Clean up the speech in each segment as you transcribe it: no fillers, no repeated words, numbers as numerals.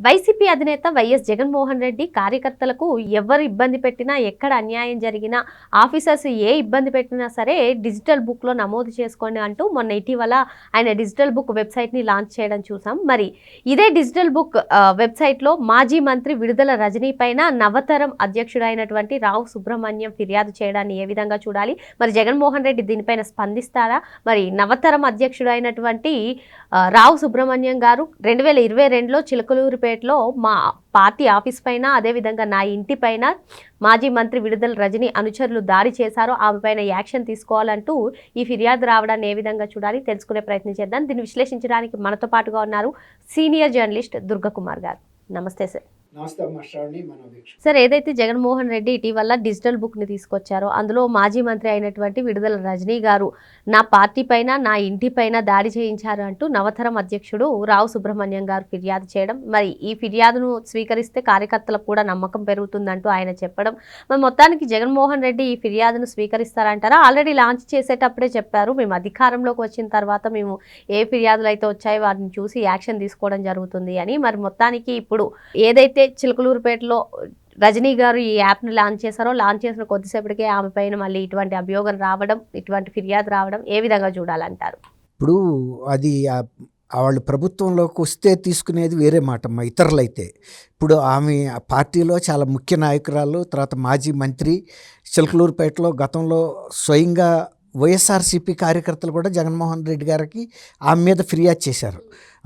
YCP అధినేత YS Jaganmohan Reddy కార్యకర్తలకు ఎవరు ఇబ్బంది పెట్టినా, ఎక్కడ అన్యాయం జరిగినా, ఆఫీసర్స్ ఏ ఇబ్బంది పెట్టినా సరే డిజిటల్ బుక్లో నమోదు చేసుకోండి అంటూ మొన్న ఇటీవల ఆయన డిజిటల్ బుక్ వెబ్సైట్ని లాంచ్ చేయడం చూసాం. మరి ఇదే డిజిటల్ బుక్ వెబ్సైట్లో మాజీ మంత్రి విడుదల రజనీ పైన నవతరం అధ్యక్షుడైనటువంటి రావు సుబ్రహ్మణ్యం ఫిర్యాదు చేయడాన్ని ఏ విధంగా చూడాలి? మరి జగన్మోహన్ రెడ్డి దీనిపైన స్పందిస్తారా? మరి నవతరం అధ్యక్షుడైనటువంటి రావు సుబ్రహ్మణ్యం గారు 2022లో చిలకలూరుపేటలో మా పార్టీ ఆఫీస్ పైన, అదేవిధంగా నా ఇంటి పైన మాజీ మంత్రి విడుదల రజనీ అనుచరులు దాడి చేశారో ఆమె పైన యాక్షన్ తీసుకోవాలంటూ ఈ ఫిర్యాదు రావడాన్ని ఏ విధంగా చూడాలి తెలుసుకునే ప్రయత్నం చేద్దాం. దీన్ని విశ్లేషించడానికి మనతో పాటుగా ఉన్నారు సీనియర్ జర్నలిస్ట్ దుర్గకుమార్ గారు. నమస్తే సార్. సార్, ఏదైతే జగన్మోహన్ రెడ్డి ఇటీవల డిజిటల్ బుక్ని తీసుకొచ్చారో అందులో మాజీ మంత్రి అయినటువంటి విడుదల రజనీ గారు నా పార్టీ పైన, నా ఇంటి పైన దాడి చేయించారు అంటూ నవతరం అధ్యక్షుడు రావు సుబ్రహ్మణ్యం గారు ఫిర్యాదు చేయడం, మరి ఈ ఫిర్యాదును స్వీకరిస్తే కార్యకర్తలకు కూడా నమ్మకం పెరుగుతుందంటూ ఆయన చెప్పడం, మరి మొత్తానికి జగన్మోహన్ రెడ్డి ఈ ఫిర్యాదును స్వీకరిస్తారంటారా? ఆల్రెడీ లాంచ్ చేసేటప్పుడే చెప్పారు, మేము అధికారంలోకి వచ్చిన తర్వాత మేము ఏ ఫిర్యాదులు అయితే వచ్చాయో వాటిని చూసి యాక్షన్ తీసుకోవడం జరుగుతుంది అని. మరి మొత్తానికి ఇప్పుడు ఏదైతే చిలకలూరుపేటలో రజనీ గారు ఈ యాప్ని లాంచ్ చేశారో, లాంచ్ చేసిన కొద్దిసేపటికే ఆమె పైన మళ్ళీ ఇటువంటి అభియోగం రావడం, ఇటువంటి ఫిర్యాదు రావడం ఏ విధంగా చూడాలంటారు? ఇప్పుడు అది వాళ్ళు ప్రభుత్వంలోకి వస్తే తీసుకునేది వేరే మాటమ్మా, ఇతరులైతే. ఇప్పుడు ఆమె పార్టీలో చాలా ముఖ్య నాయకురాలు, తర్వాత మాజీ మంత్రి. చిలకలూరుపేటలో గతంలో స్వయంగా వైఎస్ఆర్సీపీ కార్యకర్తలు కూడా జగన్మోహన్ రెడ్డి గారికి ఆమె మీద ఫిర్యాదు చేశారు.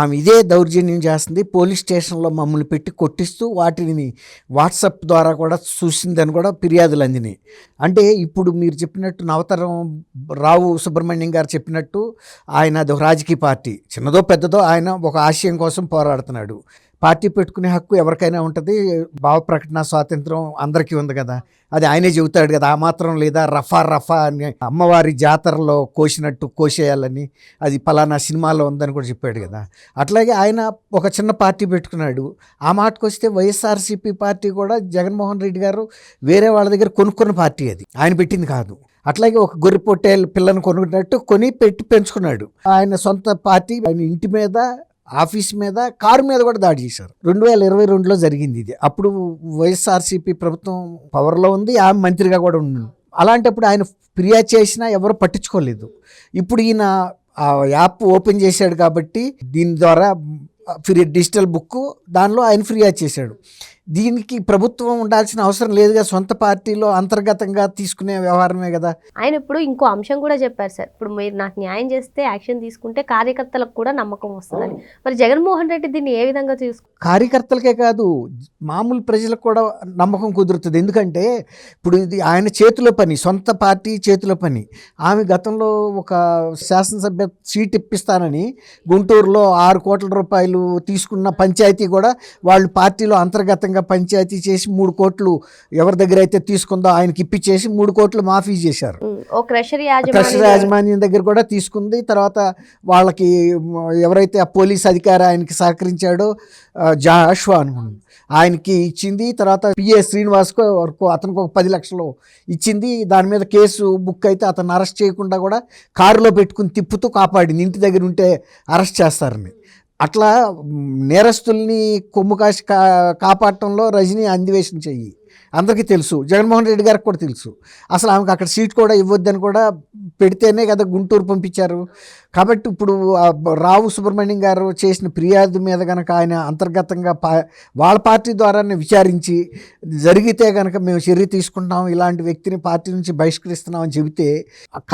ఆమె ఇదే దౌర్జన్యం చేస్తుంది, పోలీస్ స్టేషన్లో మమ్మల్ని పెట్టి కొట్టిస్తూ వాటిని వాట్సాప్ ద్వారా కూడా చూసిందని కూడా ఫిర్యాదులు అందినాయి. అంటే ఇప్పుడు మీరు చెప్పినట్టు నవతరం రావు సుబ్రహ్మణ్యం గారు చెప్పినట్టు ఆయన అది ఒక రాజకీయ పార్టీ, చిన్నదో పెద్దదో ఆయన ఒక ఆశయం కోసం పోరాడుతున్నాడు. పార్టీ పెట్టుకునే హక్కు ఎవరికైనా ఉంటుంది, భావ ప్రకటన స్వాతంత్రం అందరికీ ఉంది కదా, అది ఆయనే చెబుతాడు కదా. ఆ మాత్రం లేదా రఫా రఫా అని అమ్మవారి జాతరలో కోసినట్టు కోసేయాలని, అది పలానా సినిమాలో ఉందని కూడా చెప్పాడు కదా. అట్లాగే ఆయన ఒక చిన్న పార్టీ పెట్టుకున్నాడు. ఆ మాటకు వస్తే వైఎస్ఆర్సీపీ పార్టీ కూడా జగన్మోహన్ రెడ్డి గారు వేరే వాళ్ళ దగ్గర కొనుక్కున్న పార్టీ, అది ఆయన పెట్టింది కాదు. అట్లాగే ఒక గొర్రె పొట్టేలు పిల్లను కొనుక్కున్నట్టు కొని పెట్టి పెంచుకున్నాడు. ఆయన సొంత పార్టీ ఆయన ఇంటి మీద, ఆఫీస్ మీద, కారు మీద కూడా దాడి చేశారు. 2022లో జరిగింది ఇది. అప్పుడు వైఎస్ఆర్సీపీ ప్రభుత్వం పవర్లో ఉంది, ఆమె మంత్రిగా కూడా ఉంది. అలాంటప్పుడు ఆయన ఫిర్యాదు చేసినా ఎవరు పట్టించుకోలేదు. ఇప్పుడు ఈయన ఆ యాప్ ఓపెన్ చేశాడు కాబట్టి దీని ద్వారా డిజిటల్ బుక్, దానిలో ఆయన ఫిర్యాదు చేశాడు. దీనికి ప్రభుత్వం ఉండాల్సిన అవసరం లేదుగా, సొంత పార్టీలో అంతర్గతంగా తీసుకునే వ్యవహారమే కదా. ఆయన ఇప్పుడు ఇంకో అంశం కూడా చెప్పారు సార్, ఇప్పుడు మీరు నాకు న్యాయం చేస్తే యాక్షన్ తీసుకుంటే కార్యకర్తలకు కూడా నమ్మకం వస్తుందని. మరి జగన్మోహన్ రెడ్డి దీన్ని ఏ విధంగా కార్యకర్తలకే కాదు, మామూలు ప్రజలకు కూడా నమ్మకం కుదురుతుంది. ఎందుకంటే ఇప్పుడు ఇది ఆయన చేతిలో పని, సొంత పార్టీ చేతిలో పని. ఆమె గతంలో ఒక శాసనసభ్య సీట్ ఇప్పిస్తానని గుంటూరులో 6 కోట్ల రూపాయలు తీసుకున్న పంచాయతీ కూడా వాళ్ళు పార్టీలో అంతర్గతంగా పంచాయతీ చేసి 3 కోట్లు ఎవరి దగ్గర అయితే తీసుకుందో ఆయనకి ఇప్పించేసి 3 కోట్లు మాఫీ చేశారు. క్రషర్ యాజమాన్యం దగ్గర కూడా తీసుకుంది. తర్వాత వాళ్ళకి ఎవరైతే ఆ పోలీస్ అధికారి ఆయనకి సహకరించాడో జాషువా అనుకున్నాను, ఆయనకి ఇచ్చింది. తర్వాత పిఏ శ్రీనివాస్కో వరకు అతనికి ఒక 10 లక్షలు ఇచ్చింది. దాని మీద కేసు బుక్ అయితే అతను అరెస్ట్ చేయకుండా కూడా కారులో పెట్టుకుని తిప్పుతూ కాపాడింది, ఇంటి దగ్గర ఉంటే అరెస్ట్ చేస్తారని. అట్లా నేరస్తుల్ని కొమ్ము కాసి కాపాడటంలో రజనీ అన్వేషణ చెయ్యి అందరికీ తెలుసు, జగన్మోహన్ రెడ్డి గారికి కూడా తెలుసు. అసలు ఆమెకు అక్కడ సీట్ కూడా ఇవ్వద్దని కూడా పెడితేనే కదా గుంటూరు పంపించారు. కాబట్టి ఇప్పుడు రావు సుబ్రహ్మణ్యం గారు చేసిన ఫిర్యాదు మీద కనుక ఆయన అంతర్గతంగా వాళ్ళ పార్టీ ద్వారానే విచారించి జరిగితే కనుక మేము చర్య తీసుకుంటాం, ఇలాంటి వ్యక్తిని పార్టీ నుంచి బహిష్కరిస్తున్నాం అని చెబితే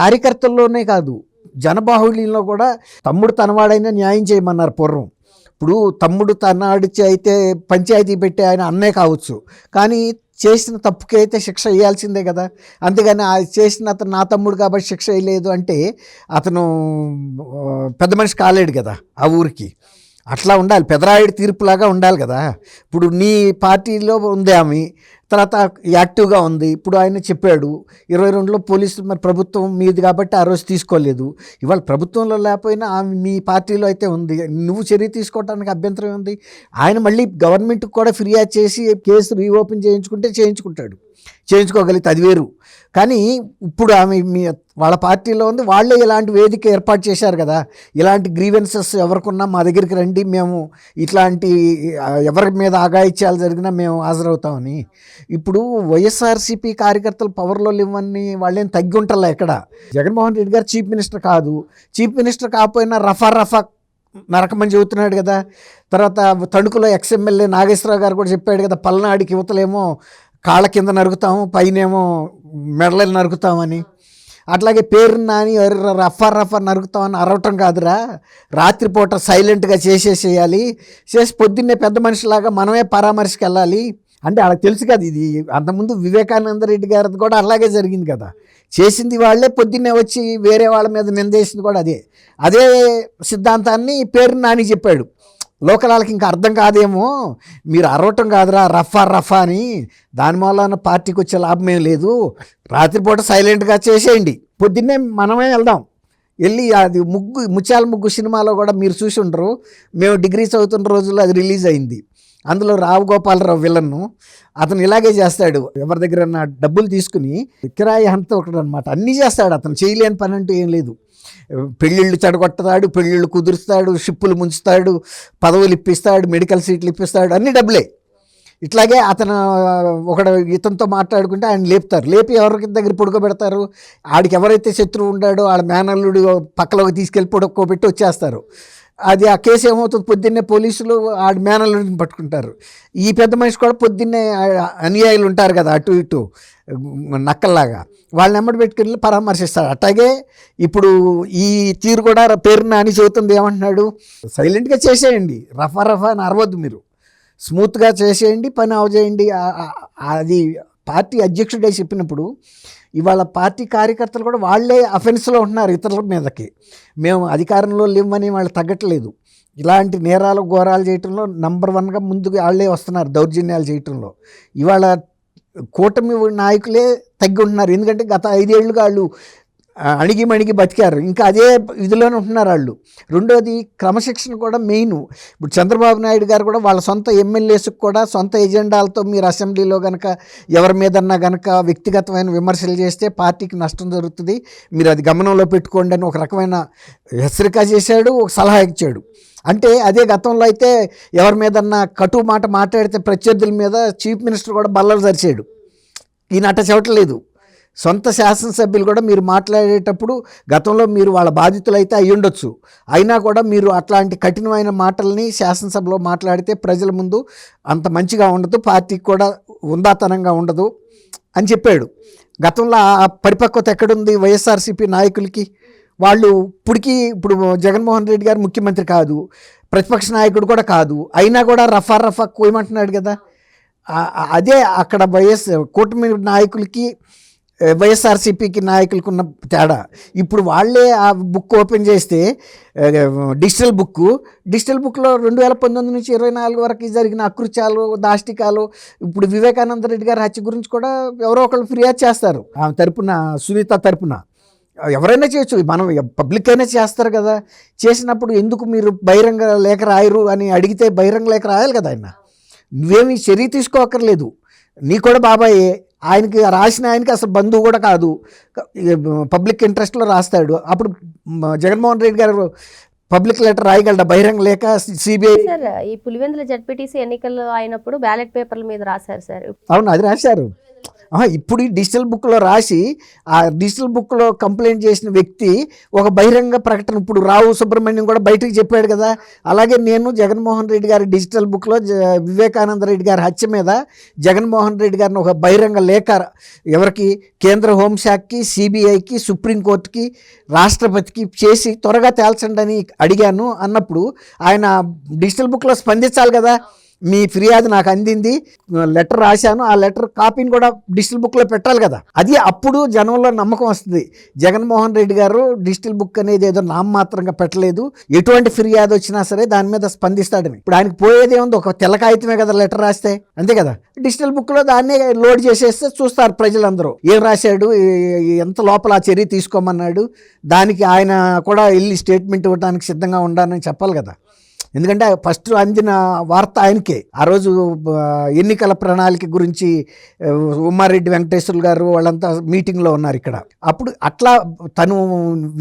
కార్యకర్తల్లోనే కాదు జనబాహుళ్యంలో కూడా తమ్ముడు తనవాడైనా న్యాయం చేయమన్నారు పూర్వం. ఇప్పుడు తమ్ముడు తనాడిచి అయితే పంచాయతీ పెట్టి ఆయన అన్నే కావచ్చు, కానీ చేసిన తప్పుకి అయితే శిక్ష వేయాల్సిందే కదా. అంతేగాని చేసిన అతను నా తమ్ముడు కాబట్టి శిక్ష వేయలేదు అంటే అతను పెద్ద మనిషి కాలేడు కదా ఆ ఊరికి. అట్లా ఉండాలి, పెదరాయుడు తీర్పులాగా ఉండాలి కదా. ఇప్పుడు నీ పార్టీలో ఉంది ఆమె, తర్వాత యాక్టివ్గా ఉంది. ఇప్పుడు ఆయన చెప్పాడు 22లో పోలీసులు మరి ప్రభుత్వం మీది కాబట్టి ఆ రోజు తీసుకోలేదు. ఇవాళ ప్రభుత్వంలో లేకపోయినా ఆమె మీ పార్టీలో అయితే ఉంది, నువ్వు చర్య తీసుకోవడానికి అభ్యంతరం ఉంది. ఆయన మళ్ళీ గవర్నమెంట్కి కూడా ఫిర్యాదు చేసి కేసు రీఓపెన్ చేయించుకుంటే చేయించుకుంటాడు. చేయించుకోగలిగితే అది వేరు. కానీ ఇప్పుడు ఆమె వాళ్ళ పార్టీలో ఉంది, వాళ్ళే ఇలాంటి వేదిక ఏర్పాటు చేశారు కదా, ఇలాంటి గ్రీవెన్సెస్ ఎవరికున్నా మా దగ్గరికి రండి, మేము ఇట్లాంటి ఎవరి మీద ఆగాయిత్యాలు జరిగినా మేము హాజరవుతామని. ఇప్పుడు వైఎస్ఆర్సీపీ కార్యకర్తలు పవర్లో లేవని వాళ్ళేం తగ్గి ఉంటారా ఎక్కడ. జగన్మోహన్ రెడ్డి గారు చీఫ్ మినిస్టర్ కాదు, చీఫ్ మినిస్టర్ కాకపోయినా రఫా నరకమని చెబుతున్నాడు కదా. తర్వాత తణుకులో ఎక్స్ఎమ్మెల్యే నాగేశ్వరరావు గారు కూడా చెప్పాడు కదా, పల్నాడికి యువతలేమో కాళ్ళ కింద నరుకుతాము, పైనేమో మెడలను నరుకుతామని. అట్లాగే పేరు నాని రఫా నరుకుతామని అరవటం కాదురా, రాత్రిపూట సైలెంట్గా చేసేసేయాలి, చేసి పొద్దున్నే పెద్ద మనిషిలాగా మనమే పరామర్శకి వెళ్ళాలి అంటే వాళ్ళకి తెలుసు కదా. ఇది అంతకుముందు వివేకానంద రెడ్డి గారిది కూడా అలాగే జరిగింది కదా. చేసింది వాళ్ళే, పొద్దున్నే వచ్చి వేరే వాళ్ళ మీద నిందేసింది కూడా అదే సిద్ధాంతాన్ని పేరు నాని చెప్పాడు. లోకల్ వాళ్ళకి ఇంకా అర్థం కాదేమో, మీరు అరవటం కాదురా రఫా అని, దాని వలన పార్టీకి వచ్చే లాభం ఏం లేదు, రాత్రిపూట సైలెంట్గా చేసేయండి, పొద్దున్నే మనమే వెళ్దాం. వెళ్ళి అది ముత్యాల ముగ్గు సినిమాలో కూడా మీరు చూసి ఉండరు, మేము డిగ్రీ చదువుతున్న రోజుల్లో అది రిలీజ్ అయింది. అందులో రావు గోపాలరావు విలన్ను, అతను ఇలాగే చేస్తాడు, ఎవరి దగ్గర డబ్బులు తీసుకుని కిరాయి హంత ఒకటి అనమాట, అన్నీ చేస్తాడు. అతను చేయలేని పని అంటూ ఏం లేదు. పెళ్ళిళ్ళు చెడగొడతాడు, పెళ్ళిళ్ళు కుదురుస్తాడు, షిప్పులు ముంచుతాడు, పదవులు ఇప్పిస్తాడు, మెడికల్ సీట్లు ఇప్పిస్తాడు, అన్ని డబ్బులే. ఇట్లాగే అతను ఒకడు ఇతనితో మాట్లాడుకుంటే ఆయన లేపుతారు, లేపి ఎవరికి దగ్గర పడుకోబెడతారు, ఆడికి ఎవరైతే శత్రువు ఉండాడో ఆడ మేనల్లుడు పక్కలోకి తీసుకెళ్ళి పడుకోబెట్టి వచ్చేస్తారు. అది ఆ కేసు ఏమవుతుంది, పొద్దున్నే పోలీసులు ఆడి మేనల్లుడిని పట్టుకుంటారు. ఈ పెద్ద మనిషి కూడా పొద్దున్నే అనుయాయులు ఉంటారు కదా అటు ఇటు నక్కల్లాగా, వాళ్ళని ఎమ్మడి పెట్టుకుని పరామర్శిస్తారు. అట్లాగే ఇప్పుడు ఈ తీరు కూడా పేరు నాని చెబుతుంది, ఏమంటున్నాడు, సైలెంట్గా చేసేయండి, రఫా అని అరవద్దు, మీరు స్మూత్గా చేసేయండి, పని అవజేయండి. అది పార్టీ అధ్యక్షుడే చెప్పినప్పుడు ఇవాళ పార్టీ కార్యకర్తలు కూడా వాళ్ళే అఫెన్స్లో ఉంటున్నారు ఇతరుల మీదకి. మేము అధికారంలో లేవని వాళ్ళు తగ్గట్లేదు, ఇలాంటి నేరాలు ఘోరాలు చేయటంలో నంబర్ 1గా ముందుకు వాళ్ళే వస్తున్నారు, దౌర్జన్యాలు చేయటంలో. ఇవాళ కూటమి నాయకులే తగ్గి ఉంటున్నారు, ఎందుకంటే గత 5 ఏళ్ళుగా వాళ్ళు అణిగి బతికారు, ఇంకా అదే ఇదిలోనే ఉంటున్నారు వాళ్ళు. రెండోది క్రమశిక్షణ కూడా మెయిన్. ఇప్పుడు చంద్రబాబు నాయుడు గారు కూడా వాళ్ళ సొంత ఎమ్మెల్యేస్కి కూడా సొంత ఎజెండాలతో మీరు అసెంబ్లీలో కనుక ఎవరి మీదన్నా కనుక వ్యక్తిగతమైన విమర్శలు చేస్తే పార్టీకి నష్టం జరుగుతుంది, మీరు అది గమనంలో పెట్టుకోండి అని ఒక రకమైన హెచ్చరిక చేశాడు, ఒక సలహా ఇచ్చాడు. అంటే అదే గతంలో అయితే ఎవరి మీదన్నా కటు మాట మాట్లాడితే ప్రత్యర్థుల మీద చీఫ్ మినిస్టర్ కూడా బల్లలు జరిచాడు. ఈయన అట్ట చెప్పట్లేదు. సొంత శాసనసభ్యులు కూడా మీరు మాట్లాడేటప్పుడు గతంలో మీరు వాళ్ళ బాధితులైతే అయి ఉండొచ్చు, అయినా కూడా మీరు అట్లాంటి కఠినమైన మాటల్ని శాసనసభలో మాట్లాడితే ప్రజల ముందు అంత మంచిగా ఉండదు, పార్టీకి కూడా ఉందాతనంగా ఉండదు అని చెప్పాడు. గతంలో ఆ పరిపక్వత ఎక్కడుంది వైఎస్ఆర్సీపీ నాయకులకి? వాళ్ళు ఇప్పుడు జగన్మోహన్ రెడ్డి గారు ముఖ్యమంత్రి కాదు, ప్రతిపక్ష నాయకుడు కూడా కాదు, అయినా కూడా రఫా కోయమంటున్నాడు కదా. అదే అక్కడ కూటమి నాయకులకి వైఎస్ఆర్సీపీకి నాయకులకు ఉన్న తేడా. ఇప్పుడు వాళ్ళే ఆ బుక్ ఓపెన్ చేస్తే డిజిటల్ బుక్లో 2019 నుంచి 24 వరకు జరిగిన అకృత్యాలు, దాష్టికాలు, ఇప్పుడు వివేకానంద రెడ్డి గారి హత్య గురించి కూడా ఎవరో ఒకళ్ళు ఫిర్యాదు చేస్తారు, ఆమె తరపున, సునీత తరపున. ఎవరైనా చేయొచ్చు, మనం పబ్లిక్ అయినా చేస్తారు కదా. చేసినప్పుడు ఎందుకు మీరు బహిరంగ లేఖ రాయరు అని అడిగితే బహిరంగ లేఖ రాయాలి కదా. ఆయన నువ్వేమి చర్య తీసుకోక్కర్లేదు, నీ కూడా బాబాయే, ఆయనకి రాసిన ఆయనకి అసలు బంధువు కూడా కాదు, పబ్లిక్ ఇంట్రెస్ట్లో రాస్తాడు. అప్పుడు జగన్మోహన్ రెడ్డి గారు పబ్లిక్ లెటర్ రాయగలడా బహిరంగ లేఖ? సిబిఐ సార్ ఈ పులివెందుల జడ్పీటీసీ ఎన్నికలు అయినప్పుడు బ్యాలెట్ పేపర్ల మీద రాశారు సార్. అవును, అది రాశారు. ఇప్పుడు ఈ డిజిటల్ బుక్లో రాసి ఆ డిజిటల్ బుక్లో కంప్లైంట్ చేసిన వ్యక్తి ఒక బహిరంగ ప్రకటన, ఇప్పుడు రావు సుబ్రహ్మణ్యం కూడా బయటకు చెప్పాడు కదా. అలాగే నేను జగన్మోహన్ రెడ్డి గారి డిజిటల్ బుక్లో వివేకానంద రెడ్డి గారి హత్య మీద జగన్మోహన్ రెడ్డి గారిని ఒక బహిరంగ లేఖ ఎవరికి, కేంద్ర హోంశాఖకి, సిబిఐకి, సుప్రీంకోర్టుకి, రాష్ట్రపతికి చేసి త్వరగా తేల్చండి అని అడిగాను అన్నప్పుడు ఆయన డిజిటల్ బుక్లో స్పందించాలి కదా. మీ ఫిర్యాదు నాకు అందింది, లెటర్ రాశాను, ఆ లెటర్ కాపీని కూడా డిజిటల్ బుక్లో పెట్టాలి కదా. అది అప్పుడు జనంలో నమ్మకం వస్తుంది, జగన్మోహన్ రెడ్డి గారు డిజిటల్ బుక్ అనేది ఏదో నామమాత్రంగా పెట్టలేదు, ఎటువంటి ఫిర్యాదు వచ్చినా సరే దాని మీద స్పందిస్తాడని. ఇప్పుడు ఆయనకి పోయేది ఏముంది, ఒక తెల్ల కాగితమే కదా లెటర్ రాస్తే, అంతే కదా. డిజిటల్ బుక్లో దాన్నే లోడ్ చేసేస్తే చూస్తారు ప్రజలందరూ, ఏం రాశాడు, ఎంత లోపల ఆ చర్య తీసుకోమన్నాడు, దానికి ఆయన కూడా వెళ్ళి స్టేట్మెంట్ ఇవ్వడానికి సిద్ధంగా ఉండాలని చెప్పాలి కదా. ఎందుకంటే ఫస్ట్ అందిన వార్త ఆయనకే. ఆ రోజు ఎన్నికల ప్రణాళిక గురించి ఉమ్మారెడ్డి వెంకటేశ్వర్లు గారు వాళ్ళంతా మీటింగ్లో ఉన్నారు ఇక్కడ. అప్పుడు అట్లా తను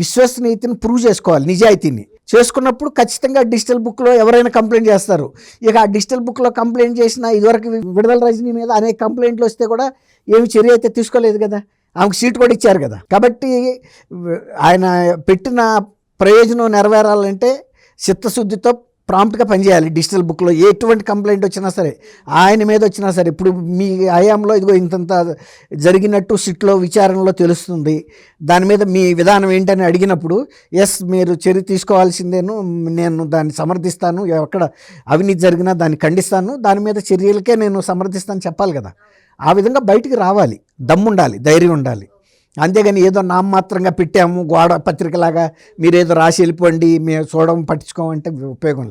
విశ్వసనీయతను ప్రూవ్ చేసుకోవాలి, నిజాయితీని చేసుకున్నప్పుడు ఖచ్చితంగా డిజిటల్ బుక్లో ఎవరైనా కంప్లైంట్ చేస్తారు. ఇక ఆ డిజిటల్ బుక్లో కంప్లైంట్ చేసిన ఇదివరకు విడుదల రజనీ మీద అనేక కంప్లైంట్లు వస్తే కూడా ఏమి చర్య అయితే తీసుకోలేదు కదా, ఆమెకు సీట్ కూడా ఇచ్చారు కదా. కాబట్టి ఆయన పెట్టిన ప్రయోజనం నెరవేరాలంటే చిత్తశుద్ధితో ప్రాంప్ట్గా పనిచేయాలి. డిజిటల్ బుక్లో ఎటువంటి కంప్లైంట్ వచ్చినా సరే, ఆయన మీద వచ్చినా సరే, ఇప్పుడు మీ హయాంలో ఇదిగో ఇంతంత జరిగినట్టు సిట్లో విచారణలో తెలుస్తుంది, దాని మీద మీ విధానం ఏంటని అడిగినప్పుడు ఎస్ మీరు చర్య తీసుకోవాల్సిందేను, నేను దాన్ని సమర్థిస్తాను, ఎక్కడ అవినీతి జరిగినా దాన్ని ఖండిస్తాను, దాని మీద చర్యలకే నేను సమర్థిస్తాను చెప్పాలి కదా. ఆ విధంగా బయటికి రావాలి, దమ్ముండాలి, ధైర్యం ఉండాలి. అంతేగాని ఏదో నామమాత్రంగా పెట్టాము గోడ పత్రికలాగా మీరేదో రాసి వెళ్ళిపోండి, మేము చూడడం పట్టించుకోమంటే ఉపయోగం లేదు.